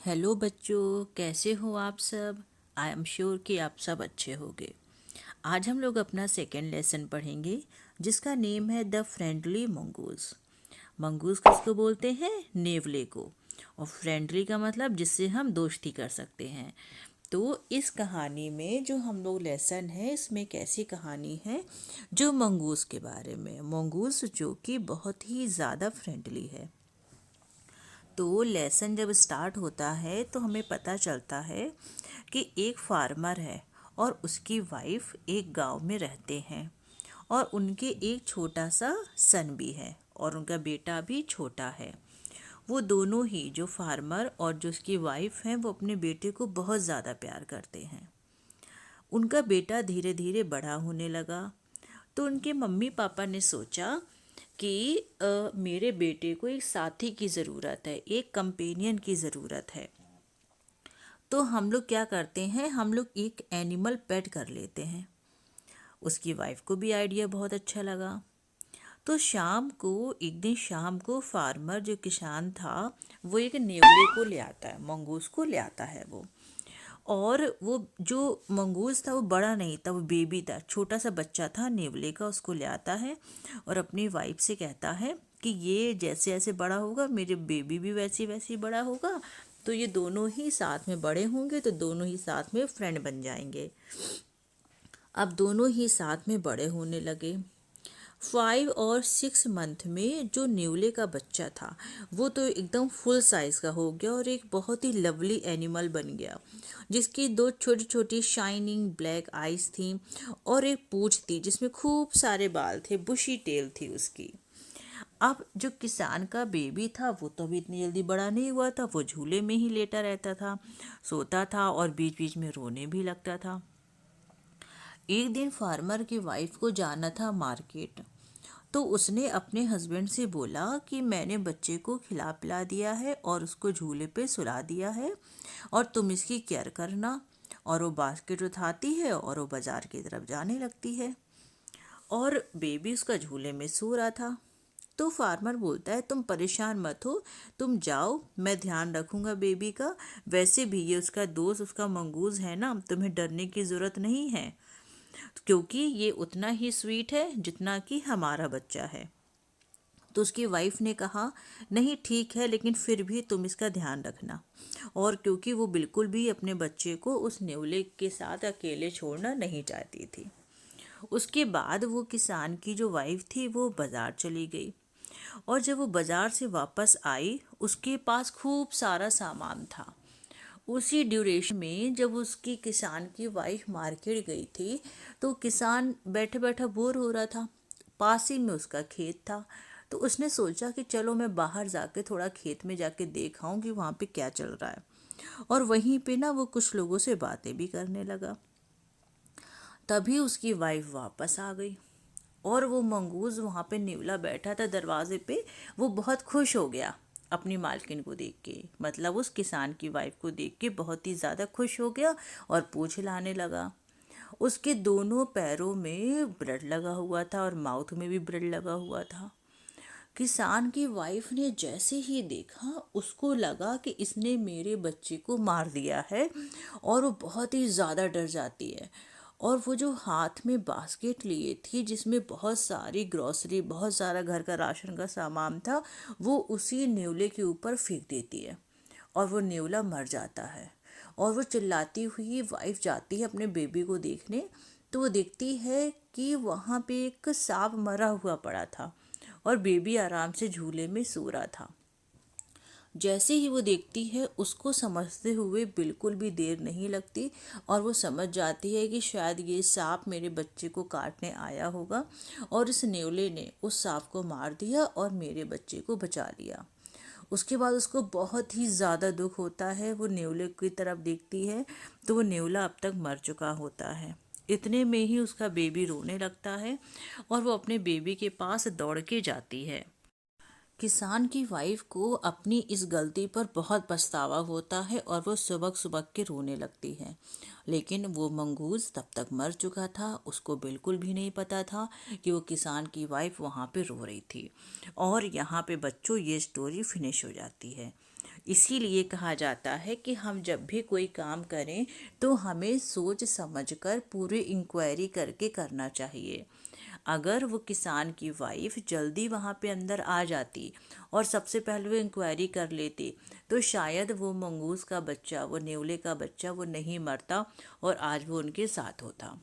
Hello बच्चों, कैसे हो आप सब। आई एम श्योर कि आप सब अच्छे होंगे। आज हम लोग अपना सेकेंड लेसन पढ़ेंगे जिसका नेम है द फ्रेंडली मंगूस। मंगूस किसको बोलते हैं? नेवले को। और फ्रेंडली का मतलब जिससे हम दोस्ती कर सकते हैं। तो इस कहानी में जो हम लोग लेसन है इसमें एक ऐसी कहानी है जो मंगूस के बारे में। मंगूस जो कि बहुत ही ज़्यादा फ्रेंडली है। तो लेसन जब स्टार्ट होता है तो हमें पता चलता है कि एक फार्मर है और उसकी वाइफ एक गांव में रहते हैं और उनके एक छोटा सा सन भी है और उनका बेटा भी छोटा है। वो दोनों ही, जो फार्मर और जो उसकी वाइफ हैं, वो अपने बेटे को बहुत ज़्यादा प्यार करते हैं। उनका बेटा धीरे धीरे बड़ा होने लगा तो उनके मम्मी पापा ने सोचा कि मेरे बेटे को एक साथी की ज़रूरत है, एक कंपेनियन की ज़रूरत है। तो हम लोग क्या करते हैं, हम लोग एक एनिमल पेट कर लेते हैं। उसकी वाइफ को भी आइडिया बहुत अच्छा लगा। तो शाम को, एक दिन शाम को, फार्मर जो किसान था वो एक नेवले को ले आता है, मंगूस को ले आता है वो। और वो जो मंगूस था वो बड़ा नहीं था, वो बेबी था, छोटा सा बच्चा था नेवले का। उसको ले आता है और अपनी वाइफ से कहता है कि ये जैसे जैसे बड़ा होगा मेरे बेबी भी वैसे वैसे बड़ा होगा, तो ये दोनों ही साथ में बड़े होंगे तो दोनों ही साथ में फ्रेंड बन जाएंगे। अब दोनों ही साथ में बड़े होने लगे। 5 और 6 मंथ में जो न्यूले का बच्चा था वो तो एकदम फुल साइज का हो गया और एक बहुत ही लवली एनिमल बन गया, जिसकी दो छोटी छोटी शाइनिंग ब्लैक आईज थी और एक पूंछ थी जिसमें खूब सारे बाल थे, बुशी टेल थी उसकी। अब जो किसान का बेबी था वो तो अभी इतनी जल्दी बड़ा नहीं हुआ था, वो झूले में ही लेटा रहता था, सोता था और बीच बीच में रोने भी लगता था। एक दिन फार्मर की वाइफ को जाना था मार्केट, तो उसने अपने हस्बैंड से बोला कि मैंने बच्चे को खिला पिला दिया है और उसको झूले पे सुला दिया है और तुम इसकी केयर करना। और वो बास्केट उठाती है और वो बाजार की तरफ जाने लगती है और बेबी उसका झूले में सो रहा था। तो फार्मर बोलता है तुम परेशान मत हो, तुम जाओ, मैं ध्यान रखूंगा बेबी का। वैसे भी ये उसका दोस्त, उसका मंगूज है ना, तुम्हें डरने की ज़रूरत नहीं है क्योंकि ये उतना ही स्वीट है जितना कि हमारा बच्चा है। तो उसकी वाइफ ने कहा नहीं ठीक है, लेकिन फिर भी तुम इसका ध्यान रखना। और क्योंकि वो बिल्कुल भी अपने बच्चे को उस नेवले के साथ अकेले छोड़ना नहीं चाहती थी। उसके बाद वो किसान की जो वाइफ थी वो बाजार चली गई और जब वो बाजार से वापस आई उसके पास खूब सारा सामान था। उसी ड्यूरेशन में जब उसकी किसान की वाइफ मार्केट गई थी तो किसान बैठे बैठा बोर हो रहा था। पास ही में उसका खेत था, तो उसने सोचा कि चलो मैं बाहर जाके थोड़ा खेत में जाके देख आऊं कि वहाँ पे क्या चल रहा है। और वहीं पे ना वो कुछ लोगों से बातें भी करने लगा। तभी उसकी वाइफ वापस आ गई और वो मंगूज वहाँ पे निवला बैठा था दरवाजे पे। वो बहुत खुश हो गया अपनी मालकिन को देख के, मतलब उस किसान की वाइफ को देख के बहुत ही ज़्यादा खुश हो गया और पूँछ हिलाने लगा। उसके दोनों पैरों में ब्लड लगा हुआ था और माउथ में भी ब्लड लगा हुआ था। किसान की वाइफ ने जैसे ही देखा उसको लगा कि इसने मेरे बच्चे को मार दिया है और वो बहुत ही ज़्यादा डर जाती है। और वो जो हाथ में बास्केट लिए थी जिसमें बहुत सारी ग्रॉसरी, बहुत सारा घर का राशन का सामान था, वो उसी नेवले के ऊपर फेंक देती है और वो नेवला मर जाता है। और वो चिल्लाती हुई वाइफ जाती है अपने बेबी को देखने, तो वो देखती है कि वहाँ पे एक सांप मरा हुआ पड़ा था और बेबी आराम से झूले में सो रहा था। जैसे ही वो देखती है उसको समझते हुए बिल्कुल भी देर नहीं लगती और वो समझ जाती है कि शायद ये सांप मेरे बच्चे को काटने आया होगा और इस नेवले ने उस सांप को मार दिया और मेरे बच्चे को बचा लिया। उसके बाद उसको बहुत ही ज़्यादा दुख होता है, वो नेवले की तरफ देखती है तो वो नेवला अब तक मर चुका होता है। इतने में ही उसका बेबी रोने लगता है और वो अपने बेबी के पास दौड़ के जाती है। किसान की वाइफ को अपनी इस गलती पर बहुत पछतावा होता है और वो सुबह सुबह के रोने लगती है। लेकिन वो मंगूज तब तक मर चुका था, उसको बिल्कुल भी नहीं पता था कि वो किसान की वाइफ वहाँ पे रो रही थी। और यहाँ पे बच्चों ये स्टोरी फिनिश हो जाती है। इसीलिए कहा जाता है कि हम जब भी कोई काम करें तो हमें सोच समझकर पूरी इंक्वायरी करके करना चाहिए। अगर वो किसान की वाइफ जल्दी वहाँ पे अंदर आ जाती और सबसे पहले वो इंक्वायरी कर लेती तो शायद वो मंगूस का बच्चा, वो नेवले का बच्चा वो नहीं मरता और आज वो उनके साथ होता।